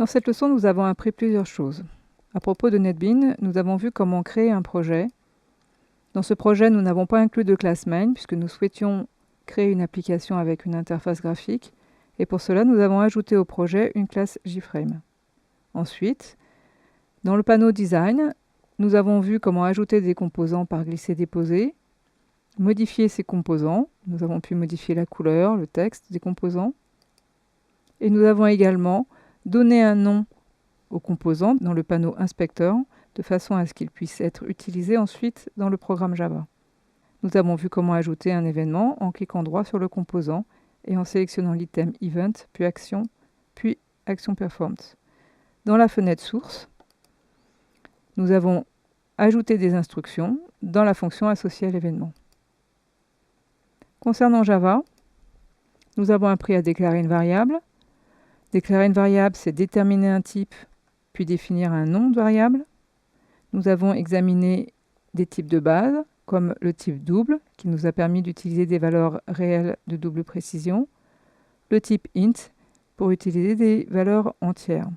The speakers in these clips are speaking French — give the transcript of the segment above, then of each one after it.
Dans cette leçon, nous avons appris plusieurs choses. À propos de NetBeans, nous avons vu comment créer un projet. Dans ce projet, nous n'avons pas inclus de classe main puisque nous souhaitions créer une application avec une interface graphique. Et pour cela, nous avons ajouté au projet une classe JFrame. Ensuite, dans le panneau Design, nous avons vu comment ajouter des composants par glisser-déposer, modifier ces composants. Nous avons pu modifier la couleur, le texte des composants. Et nous avons également donné un nom aux composants dans le panneau Inspecteur, de façon à ce qu'ils puissent être utilisés ensuite dans le programme Java. Nous avons vu comment ajouter un événement en cliquant droit sur le composant et en sélectionnant l'item Event, puis Action Performed. Dans la fenêtre source, nous avons ajouté des instructions dans la fonction associée à l'événement. Concernant Java, nous avons appris à déclarer une variable. Déclarer une variable, c'est déterminer un type, puis définir un nom de variable. Nous avons examiné des types de base, comme le type double, qui nous a permis d'utiliser des valeurs réelles de double précision, le type int, pour utiliser des valeurs entières.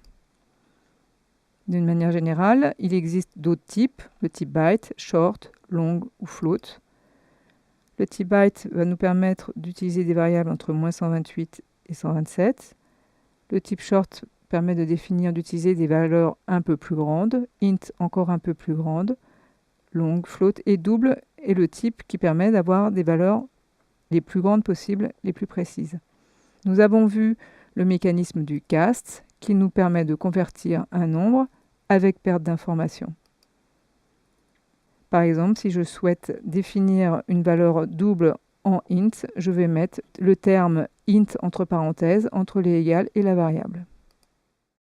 D'une manière générale, il existe d'autres types, le type byte, short, long ou float. Le type byte va nous permettre d'utiliser des variables entre -128 et 127. Le type short permet d'utiliser des valeurs un peu plus grandes, int encore un peu plus grandes, long, float et double est le type qui permet d'avoir des valeurs les plus grandes possibles, les plus précises. Nous avons vu le mécanisme du cast qui nous permet de convertir un nombre avec perte d'information. Par exemple, si je souhaite définir une valeur double en int, je vais mettre le terme int entre parenthèses entre les égales et la variable.